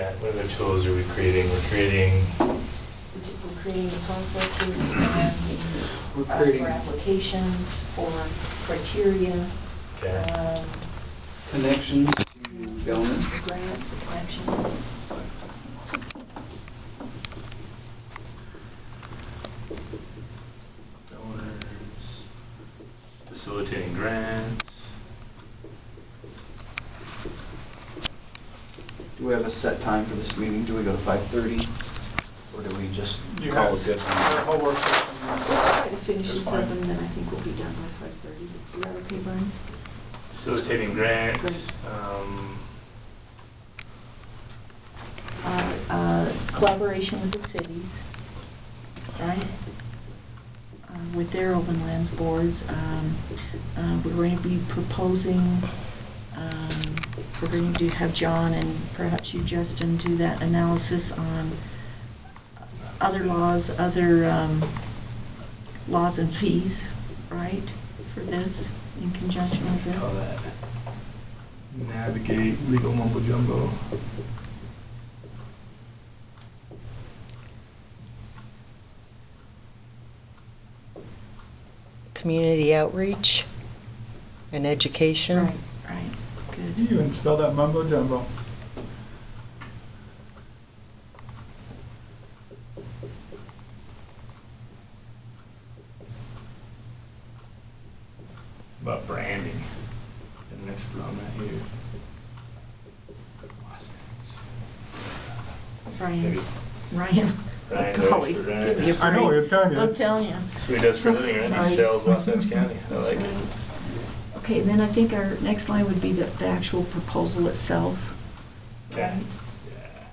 Yeah, what other tools are we creating? We're creating the processes and for applications, for criteria. okay. Connections to donors. Grants, connections. Donors, facilitating grants. Do we have a set time for this meeting? Do we go to 5:30? Or do we just call it good? Our whole work session. Let's try to finish this That's up fine. and then I think we'll be done by 5:30. Is that okay, Brian? Facilitating grants. Collaboration with the cities, right? With their open lands boards. We're going to be proposing, we're going to have John and perhaps you, Justin, do that analysis on other laws, laws and fees, right, for this, in conjunction with Call this. that navigate legal mumbo jumbo. Community outreach and education. Right, right, good. You even spelled out mumbo jumbo. About branding. And next on that here. Maybe. Ryan, Ryan, golly, there's for Ryan. give me a break. I know, I'm telling you. I'm telling you. That's what he does for a living, right? He Sorry. sells Wasatch County. I That's like right. it. Okay, then I think our next line would be the actual proposal itself. Okay. Right? Yeah.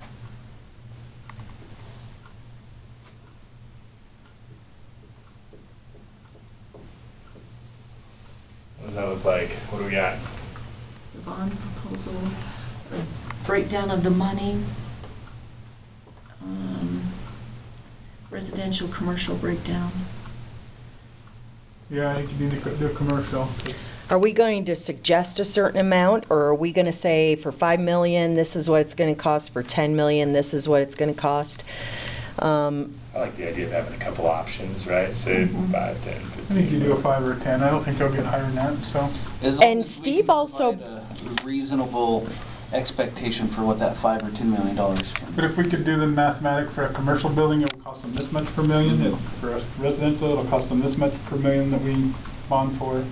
What does that look like? What do we got? The bond proposal, a breakdown of the money, residential, commercial breakdown. Yeah, I think you need to do a commercial. Are we going to suggest a certain amount, or are we going to say for 5 million, this is what it's going to cost, for 10 million, this is what it's going to cost? I like the idea of having a couple options, right? Say Mhm. 5, 10, I 15. think you do a 5 or a 10. I don't think I'll get higher than that, so. As long And as we Steve can also- provide a reasonable expectation for what that $5 or $10 million can. But if we could do the mathematics for a commercial building, it will cost them this much per million. For a residential, it'll cost them this much per million that we bond for.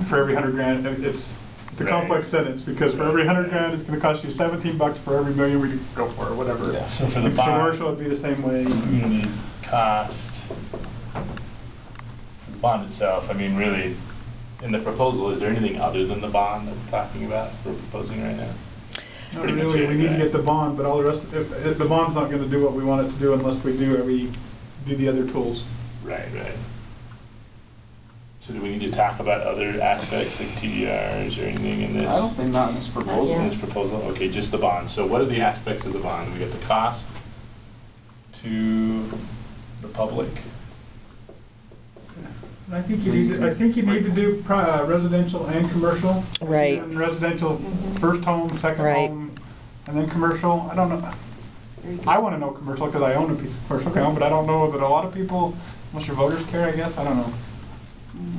For every 100 grand, it's a Right. complex sentence, because for every 100 grand, it's gonna cost you $17 for every million we go for, or whatever. Yeah. So for the bond, Commercial would be the same way. we're gonna need cost. The bond itself, I mean, really, in the proposal, is there anything other than the bond that we're talking about, we're proposing right now? It's Not pretty much really, it, we need to right? get the bond, but all the rest, if the bond's not gonna do what we want it to do unless we do the other tools. Right, right. So do we need to talk about other aspects like TDRs or anything in this? I don't think not in this proposal. Yeah. In this proposal? Okay, just the bond. So what are the aspects of the bond? We got the cost to the public. I think you need to do residential and commercial. Right. And residential, first home, second Right. home, and then commercial. I don't know. Very good. I wanna know commercial because I own a piece of commercial home, but I don't know that a lot of people, unless your voters care, I guess, I don't know.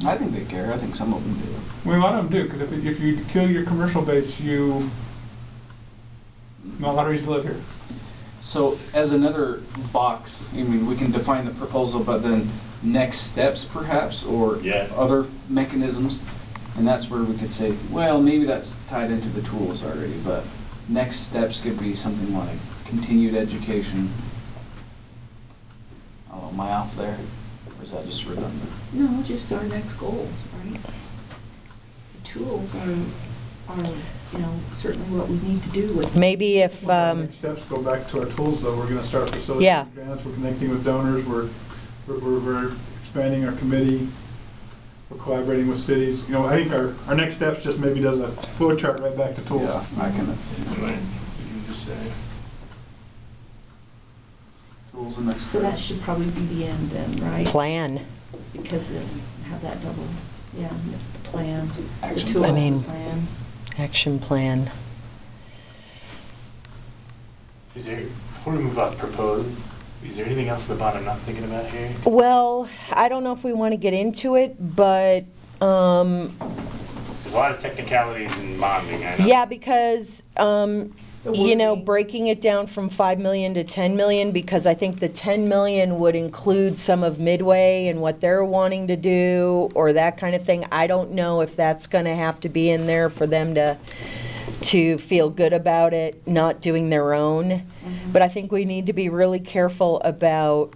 I think they care. I think some of them do. I mean, a lot of them do, because if you kill your commercial base, not a lot of reason to live here. So as another box, I mean, we can define the proposal, but then next steps perhaps, or Yeah. other mechanisms. And that's where we could say, well, maybe that's tied into the tools already, but next steps could be something like continued education. Oh, am I off there? Or is that just redundant? No, just our next goals, right? The tools are, certainly what we need to do with. Maybe if, Next steps go back to our tools, though. We're gonna start facilitating Yeah. grants, we're connecting with donors, we're expanding our committee, we're collaborating with cities. I think our next steps just maybe does a flow chart right back to tools. Yeah, I can. Right. You can just say. Tools and next So that steps. should probably be the end then, right? plan. Because it have that double, the plan, the Action tools, plan. I the mean- plan. Action plan. Is there, before we move on, proposed, is there anything else in the bond I'm not thinking about here? Well, I don't know if we want to get into it, but, There's a lot of technicalities in bonding, I know. yeah, because, you know, breaking it down from 5 million to 10 million, because I think the 10 million would include some of Midway and what they're wanting to do, or that kind of thing. I don't know if that's gonna have to be in there for them to feel good about it, not doing their own. But I think we need to be really careful about,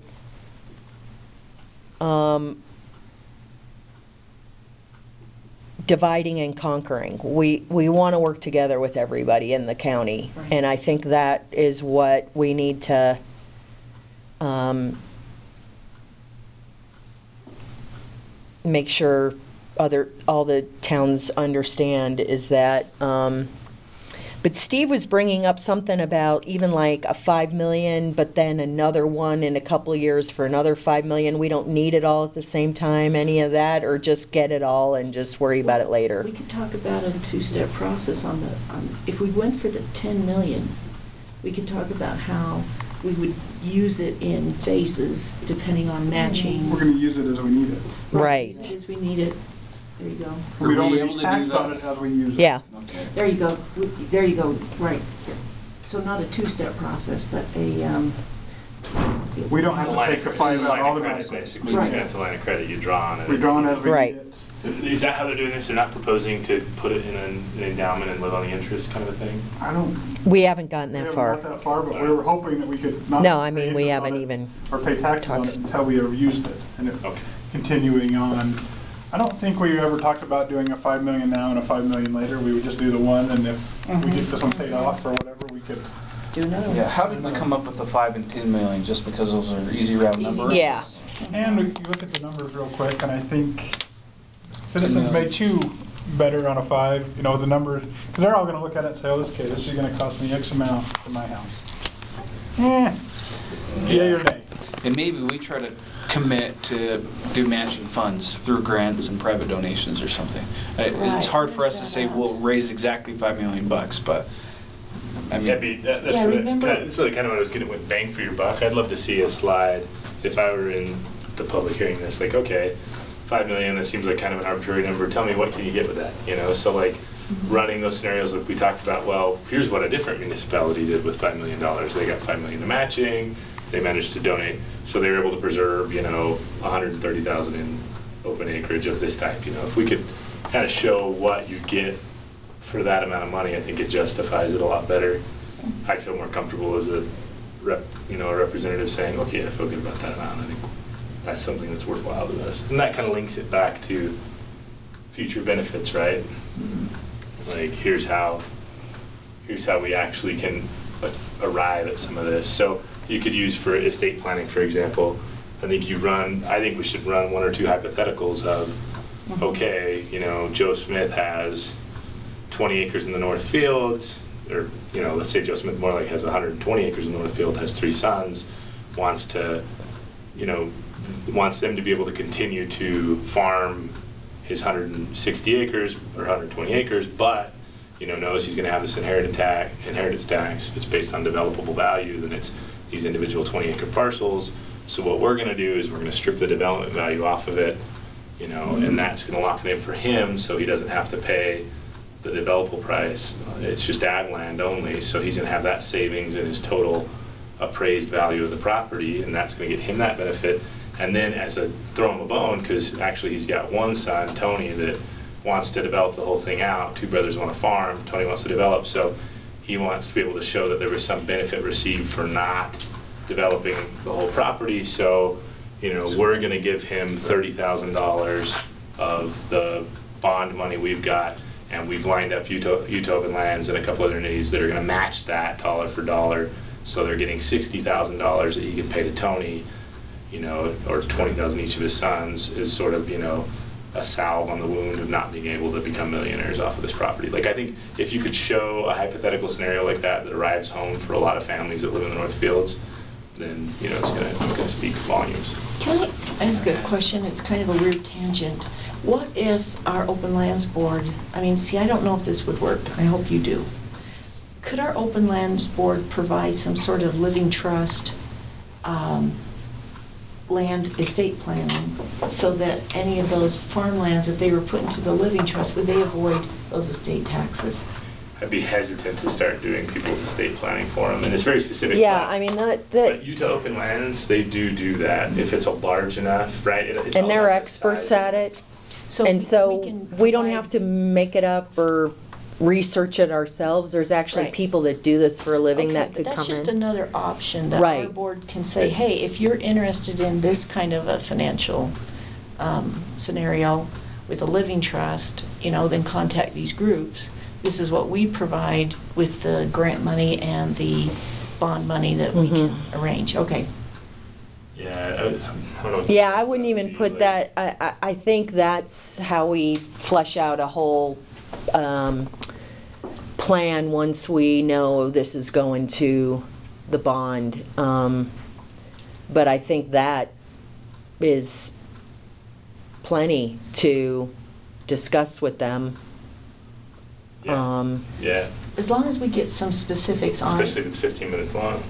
dividing and conquering. We want to work together with everybody in the county, Right. and I think that is what we need to make sure all the towns understand is that, but Steve was bringing up something about even like a 5 million, but then another one in a couple of years for another 5 million. We don't need it all at the same time, any of that, or just get it all and just worry about it later. We could talk about a two-step process if we went for the 10 million, we could talk about how we would use it in phases depending on matching. We're gonna use it as we need it. Right. As we need it. There you go. Are We'd we only able be to do taxed that? on it as we use it. Yeah. Okay. There you go. There you go. Right. So not a two-step process, but a. We don't It's have a to line take of the credit, five it's a out line of all the credit, benefits. basically. Right. Yeah, it's a line of credit you draw on it. We draw it as we Right. need it. Is that how they're doing this? They're not proposing to put it in an endowment and live on the interest kind of a thing? I don't, We haven't gotten we that haven't far. got that far, but we were hoping that we could not. No, I pay mean, we interest on haven't it even Or pay taxes on talked. it until we ever used it. And if Okay. continuing on, I don't think we ever talked about doing a 5 million now and a 5 million later. We would just do the one, and if we get this one paid off or whatever, we could. Do another one. Yeah, how did we come up with the 5 and 10 million? Just because those are easy round Easy. numbers? Yeah. And you look at the numbers real quick, and I think citizens may chew better on a 5, you know, the numbers, because they're all gonna look at it and say, oh, this is gonna cost me X amount for my house. Yay or nay? And maybe we try to commit to do matching funds through grants and private donations or something. It's Right. hard for us to Where's say that at? we'll raise exactly $5 million, but I mean, That's Yeah, what remember- that's really kind of what I was getting with bang for your buck. I'd love to see a slide, if I were in the public hearing this, like, okay, 5 million, that seems like kind of an arbitrary number. Tell me, what can you get with that? You know, so like running those scenarios like we talked about, well, here's what a different municipality did with $5 million. They got 5 million in matching, they managed to donate, so they were able to preserve, you know, 130,000 in open acreage of this type. You know, if we could kind of show what you get for that amount of money, I think it justifies it a lot better. I feel more comfortable as a representative saying, okay, I feel good about that amount. I think that's something that's worthwhile to us. And that kind of links it back to future benefits, right? Like, here's how we actually can arrive at some of this. So you could use for estate planning, for example. I think we should run 1 or 2 hypotheticals of, okay, you know, Joe Smith has 20 acres in the North Fields, or, you know, let's say Joe Smith more like has 120 acres in the North Field, has 3 sons, wants them to be able to continue to farm his 160 acres or 120 acres, but, you know, knows he's going to have this inheritance tax. If it's based on developable value, then it's these individual 20-acre parcels. So what we're going to do is we're going to strip the development value off of it, you know, and that's going to lock it in for him, so he doesn't have to pay the developable price. It's just ag land only, so he's going to have that savings in his total appraised value of the property, and that's going to get him that benefit. And then throw him a bone, because actually he's got one son, Tony, that wants to develop the whole thing out. 2 brothers want to farm, Tony wants to develop, so he wants to be able to show that there was some benefit received for not developing the whole property. So, you know, we're going to give him $30,000 of the bond money we've got, and we've lined up Utovan Lands and a couple other entities that are going to match that dollar for dollar. So they're getting $60,000 that he can pay to Tony, you know, or 20,000 each of his sons, is sort of, you know, a salve on the wound of not being able to become millionaires off of this property. Like, I think if you could show a hypothetical scenario like that arrives home for a lot of families that live in the North Fields, then, you know, it's gonna speak volumes. Can I ask a question? It's kind of a weird tangent. What if our Open Lands Board, I mean, see, I don't know if this would work. I hope you do. could our Open Lands Board provide some sort of living trust, land estate planning, so that any of those farmlands, if they were put into the living trust, would they avoid those estate taxes? I'd be hesitant to start doing people's estate planning for them, and it's very specific. Yeah, I mean, But Utah Open Lands, they do that if it's a large enough, right? It's and all they're about the experts size. at it. So And so can we don't provide- have to make it up or research it ourselves. There's actually Right. people that do this for a living Okay, that could but come that's just in. another option that our Right. board can say, hey, if you're interested in this kind of a financial scenario with a living trust, then contact these groups. This is what we provide with the grant money and the bond money that we can arrange. Okay. Yeah, I don't know. Yeah, I wouldn't even put that, I think that's how we flesh out a whole plan once we know this is going to the bond. But I think that is plenty to discuss with them. Yeah, As long as we get some specifics on. especially if it's 15 minutes long.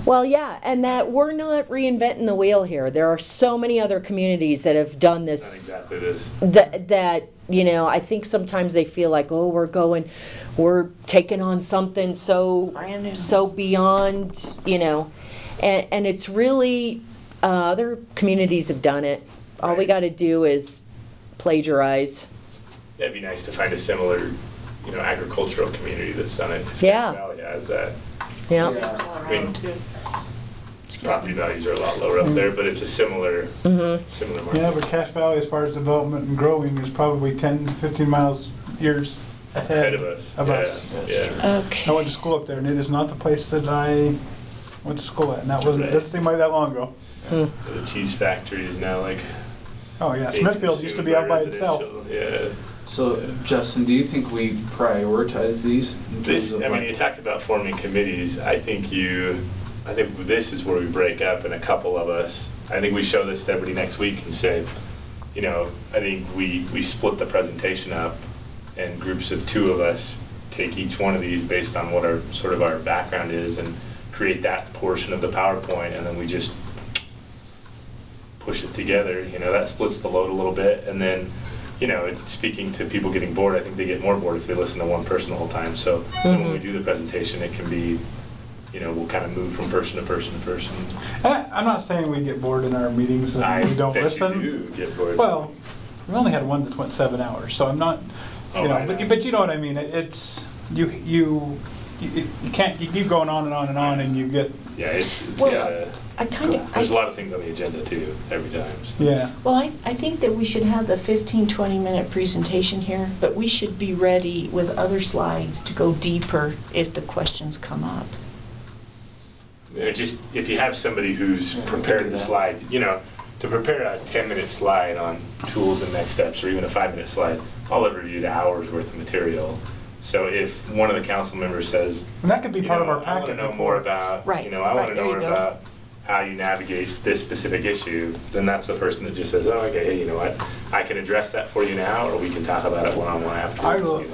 Well, yeah, and that we're not reinventing the wheel here. There are so many other communities that have done Not this. exactly this. That I think sometimes they feel like, oh, we're taking on something Brand new. so beyond, and it's really, other communities have done it. All we Right. got to do is plagiarize. That'd be nice to find a similar, agricultural community that's done it. If Yeah. Cache Valley has that. Yeah. Yeah. Colorado too. Excuse Property me. values are a lot lower up there, but it's a similar market. Yeah, but Cache Valley, as far as development and growing, is probably 10, 15 years Ahead of us. Of Yeah, us. Yeah. I went to school up there, and it is not the place that I went to school at, and that doesn't seem like that long ago. The cheese factory is now like. Oh, yeah, a Smithfield used to be out by itself. residential, Yeah. So, Justin, do you think we prioritize these? In terms of You talked about forming committees. I think this is where we break up, and a couple of us, I think we show this to everybody next week and say, I think we split the presentation up, and groups of 2 of us take each one of these based on what our background is, and create that portion of the PowerPoint, and then we just push it together. That splits the load a little bit, and then, speaking to people getting bored, I think they get more bored if they listen to one person the whole time. So then when we do the presentation, it can be, we'll kind of move from person to person to person. And I'm not saying we get bored in our meetings I and we don't bet listen. you do get bored. Well, we only had one that went 7 hours, so I'm not, Oh, I know. but you know what I mean. It's you can't, you keep going on and on and on, and you get, Yeah, it's Well, gotta, there's a lot of things on the agenda too, every time. So. yeah. Well, I think that we should have the 15, 20-minute presentation here, but we should be ready with other slides to go deeper if the questions come up. Just, if you have somebody who's prepared the slide, to prepare a 10-minute slide on tools and next steps, or even a 5-minute slide, I'll have reviewed hours worth of material. So if one of the council members says, And that could be part of our I want packet. to know before. more about, Right, I want right, to there know you more go. about how you navigate this specific issue, then that's the person that just says, oh, okay, hey, you know what, I can address that for you now, or we can talk about it one-on-one afterwards.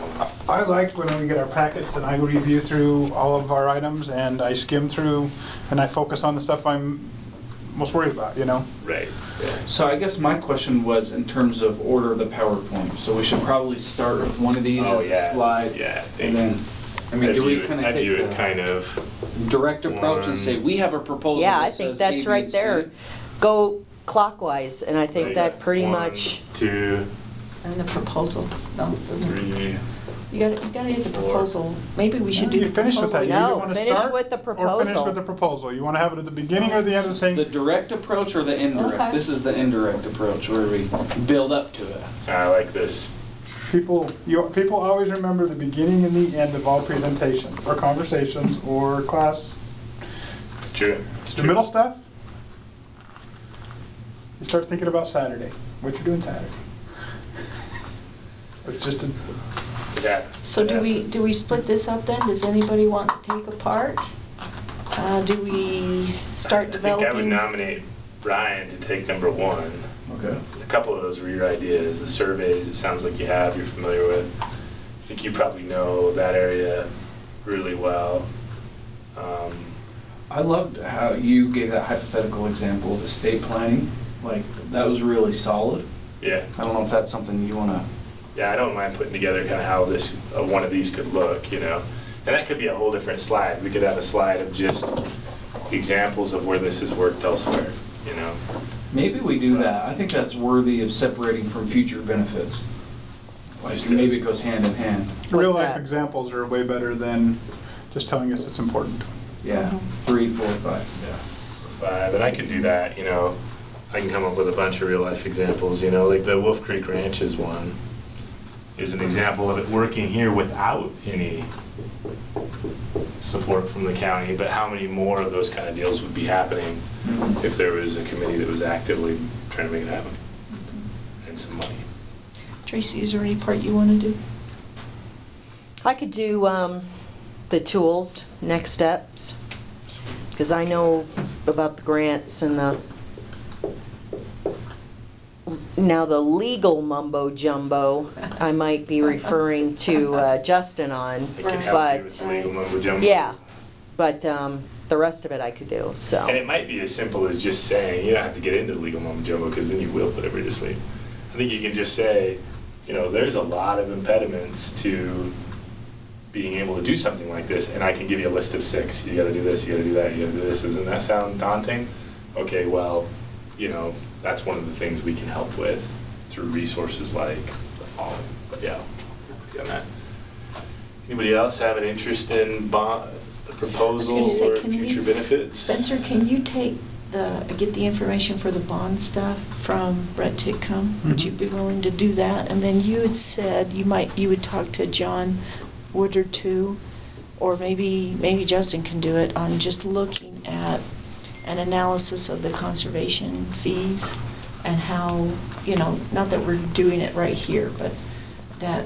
I like when we get our packets and I review through all of our items and I skim through and I focus on the stuff I'm most worried about, Right, yeah. So I guess my question was in terms of order of the PowerPoint. So we should probably start with one of these Oh, as yeah. a slide. Yeah. And then, do we kind of I take view it the kind of, direct approach and say, we have a proposal Yeah, I that think says that's A, B, right and there. C. Go clockwise, and I think like, that pretty 1, much. 2, And the proposal, no, it doesn't. 3. You gotta hit the proposal. Maybe we should do You the finish with that. You proposal. either No, want to finish start with the or finish proposal. with the proposal. You want to have it at the beginning or the end of the thing? The direct approach or the indirect? Okay. This is the indirect approach where we build up to it. I like this. People always remember the beginning and the end of all presentations or conversations or class. It's true. It's The true. middle stuff, you start thinking about Saturday, what you're doing Saturday. It's just a, Yeah. So do we split this up then? Does anybody want to take a part? Do we start developing? I think I would nominate Brian to take number 1. Okay. A couple of those were your ideas. The surveys, it sounds like you're familiar with. I think you probably know that area really well. I loved how you gave that hypothetical example of estate planning. Like, that was really solid. Yeah. I don't know if that's something you want to... Yeah, I don't mind putting together kind of how this one of these could look, you know. And that could be a whole different slide. We could have a slide of just examples of where this has worked elsewhere, you know. Maybe we do that. I think that's worthy of separating from future benefits. Like, maybe it goes hand in hand. Real life that? examples are way better than just telling us it's important. Yeah, 3, 4, 5. Yeah, 5. And I could do that, you know. I can come up with a bunch of real life examples, you know, like the Wolf Creek Ranches one is an example of it working here without any support from the county, but how many more of those kind of deals would be happening if there was a committee that was actively trying to make it happen, and some money. Tracy, is there any part you want to do? I could do the tools, next steps, because I know about the grants and the, now the legal mumbo jumbo, I might be referring to Justin on, It can help you but, with the legal mumbo jumbo. yeah, but the rest of it I could do, so. And it might be as simple as just saying, you don't have to get into the legal mumbo jumbo, because then you will put everybody to sleep. I think you can just say, you know, there's a lot of impediments to being able to do something like this, and I can give you a list of 6. You gotta do this, you gotta do that, you gotta do this. Doesn't that sound daunting? Okay, well, you know, that's one of the things we can help with through resources like the following. But yeah, on that. Anybody else have an interest in the proposal say, or can future you- benefits? Spencer, can you get the information for the bond stuff from Brett Titcomb? Would you be willing to do that? And then you had said you would talk to John Woodard too, or maybe Justin can do it, on just looking at an analysis of the conservation fees and how, you know, not that we're doing it right here, but that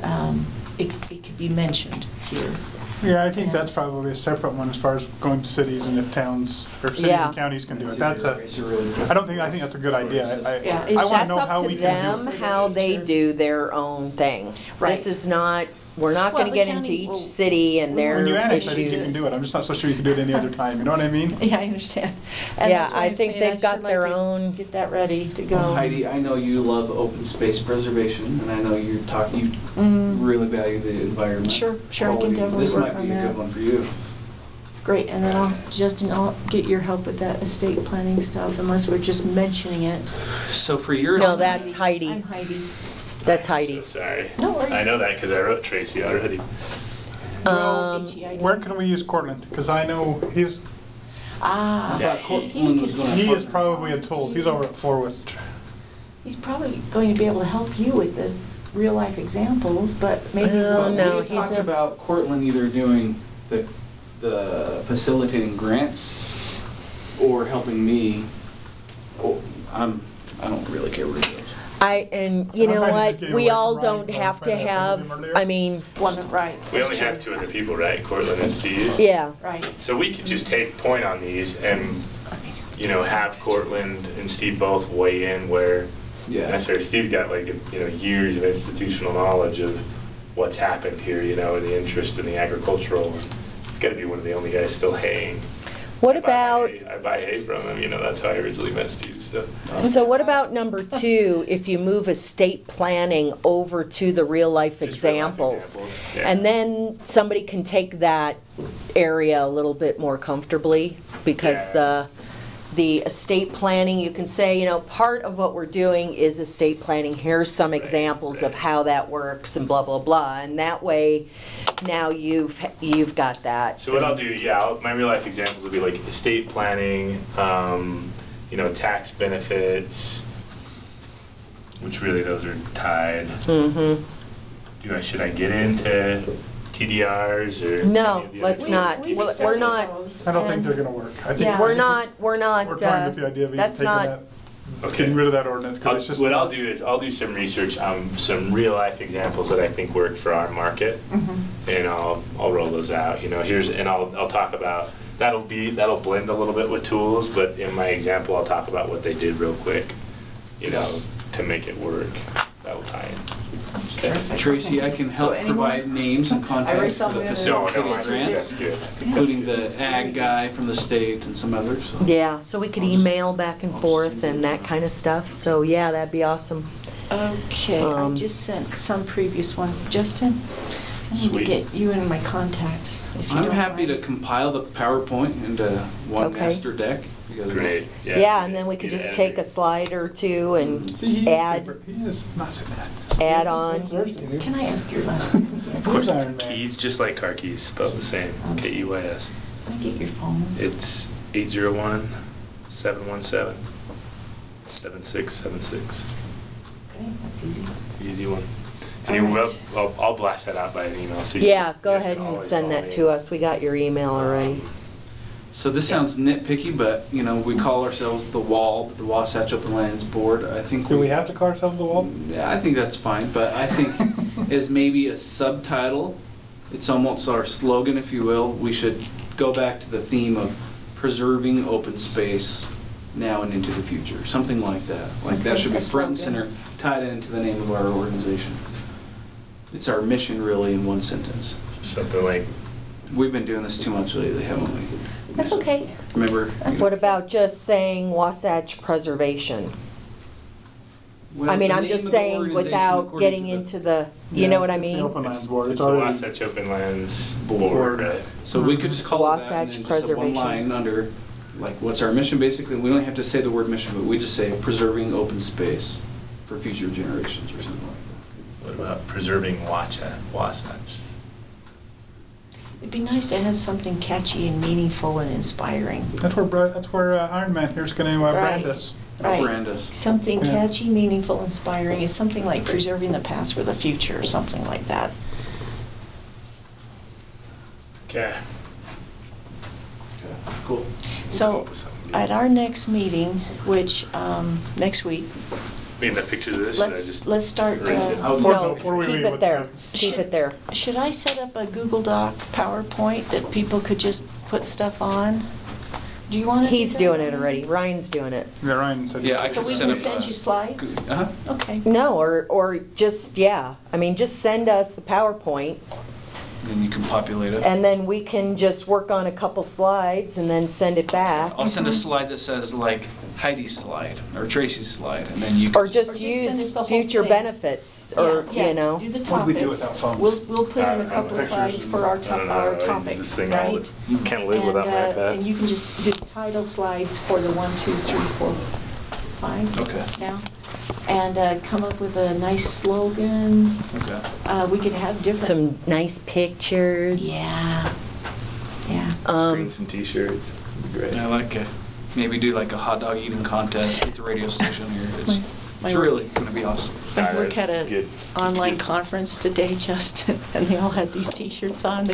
it could be mentioned here. Yeah, I think that's probably a separate one as far as going to cities and if towns, or cities Yeah. and counties can do it. It's I really think that's a good idea. Yeah, I want to That's know how up we to can do them, it. how they do their own thing. Right. This is not, we're not Well, gonna the get into county each will- city and their When you issues. annex, I think you can do it. I'm just not so sure you can do it any other time. You know what I mean? Yeah, I understand. And Yeah, that's why I I'm think saying they've I'd got sure like their to own- Get that ready to go. Well, Heidi, I know you love open space preservation, and I know you Mm. really value the environment. Sure, I can quality. definitely This work might on be a that. good one for you. Great, and then Justin, I'll get your help with that estate planning stuff, unless we're just mentioning it. So for yours, No, that's Heidi. I'm Heidi. That's I'm Heidi. so sorry. No worries. I know that because I wrote Tracy already. H-E-I-D. Where can we use Cortland? Because I know I Ah, Yeah, thought Cortland he was could- going to. he is probably at tools. He's over at Forwith. he's probably going to be able to help you with the real-life examples, but maybe. Oh, no, We he's talked a- about Cortland either doing the facilitating grants or helping me. Oh, I don't really care what it is. And you I'm know trying to what, just get we away all from Ryan, don't though. have to Right, I told have, him earlier. I mean, Right. We that's only have true. 2 other people, right? Cortland and Steve. yeah. Right. So we could just take point on these and, you know, have Cortland and Steve both weigh in where Yeah. necessarily Steve's got like, you know, years of institutional knowledge of what's happened here, you know, and the interest in the agricultural. He's got to be one of the only guys still haying. What I buy my about, hay- I buy hay from him, you know, that's how I originally met Steve, so. so what about number 2, if you move estate planning over to the real-life Just real life examples? yeah. And then somebody can take that area a little bit more comfortably, because Yeah. the estate planning, you can say, you know, part of what we're doing is estate planning. Here's some Right, examples of right. how that works and blah, blah, blah. And that way, now you've got that. So what I'll do, yeah, my real life examples will be like estate planning, you know, tax benefits, which really those are tied. Mm-hmm. Should I get into TDRs or? No, any of the let's other not. pieces? Well, we're not- I don't think they're going to work. I think Yeah. We're not, We're toying with the idea of even that's taking not, that, Okay. getting rid of that ordinance because it's just. What I'll do is I'll do some research on some real life examples that I think work for our market, and I'll roll those out. You know, I'll talk about that'll blend a little bit with tools, but in my example I'll talk about what they did real quick, you know, to make it work. That'll tie in. Tracy, I can help So anyone- provide names and contacts for the No, facilitated no, I think grants, that's good. I think including that's the ag guy from the state and some others. So. Yeah, so we could I'll just- email back and I'll forth send and you that kind of stuff. So yeah, that'd be awesome. Okay, I just sent some previous one. Justin, I need to Sweet. get you in my contacts, if you I'm don't happy to mind. compile the PowerPoint into one Okay. master deck. If you guys want. Great, Yeah, and then we could just take a slide or two and See, he is add, super- He is not so bad. add This on. is Thursday, dude. Can I ask your last name? Of course, it's Iron Man. keys, just like car keys, spelled the same, Keys. Can I get your phone? It's 801-717-7676. Okay, that's easy. Easy one. All And right. I'll blast that out by an email. So you Yeah, go guys ahead can and always send call that me. to us. We got your email already. So this sounds nitpicky, but you know we call ourselves the WOLB, the Wasatch Open Lands Board. I think Do we have to call ourselves the wall? Yeah, I think that's fine, but I think as maybe a subtitle, it's almost our slogan, if you will. We should go back to the theme of preserving open space now and into the future, something like that. Like that should be A front and slogan. center, tied into the name of our organization. It's our mission, really, in one sentence. Something like, We've been doing this too much lately, haven't we? That's okay. Remember? What about just saying Wasatch Preservation? Well, I mean, the I'm name just of the saying organization, without according getting to the- into the, you know what I It's the mean? Open Lands Board. it's It's the already. Wasatch Open Lands Board. Board, right? So we could just call it that and Wasatch then just have one Preservation. line under, like, what's our mission, basically? We don't have to say the word mission, but we just say preserving open space for future generations or something like What about preserving Wasatch? It'd be nice to have something catchy and meaningful and inspiring. That's where Iron Man here's going to brand Right. us. that. Right. Brand us. Something Yeah. catchy, meaningful, inspiring. It's something like preserving the past for the future, or something like that. Okay. Cool. So, at our next meeting, which, next week, We have pictures of this, should I just? let's start, erase it? No, Before we keep leave, it what's there. the- Keep it there. should I set up a Google Doc PowerPoint that people could just put stuff on? Do you want to? He's doing it already. Ryan's doing it. Yeah, Ryan said. Yeah, I So could we set can up send a- you slides? Uh-huh. Okay. No, or just, yeah. I mean, just send us the PowerPoint Then you can populate it. and then we can just work on a couple slides and then send it back. I'll send a slide that says like Heidi's slide or Tracy's slide, and then you can. Or just send us use the whole future thing. benefits, or, Yeah, you know. do the What do we do topics. without phones? We'll put in a couple pictures slides for our I don't know, our I use topic, this thing all right? the- You can't live without my iPad. And you can just do title slides for the 1, 2, 3, 4, 5 Okay. now. And come up with a nice slogan. Okay. We could have different. Some nice pictures. Yeah, yeah. Screen some t-shirts, It'd be great. I like it. Maybe do like a hot dog eating contest at the radio station here. My It's really gonna be awesome. My work had Alright, an good. online conference today, Justin, and they all had these T-shirts on.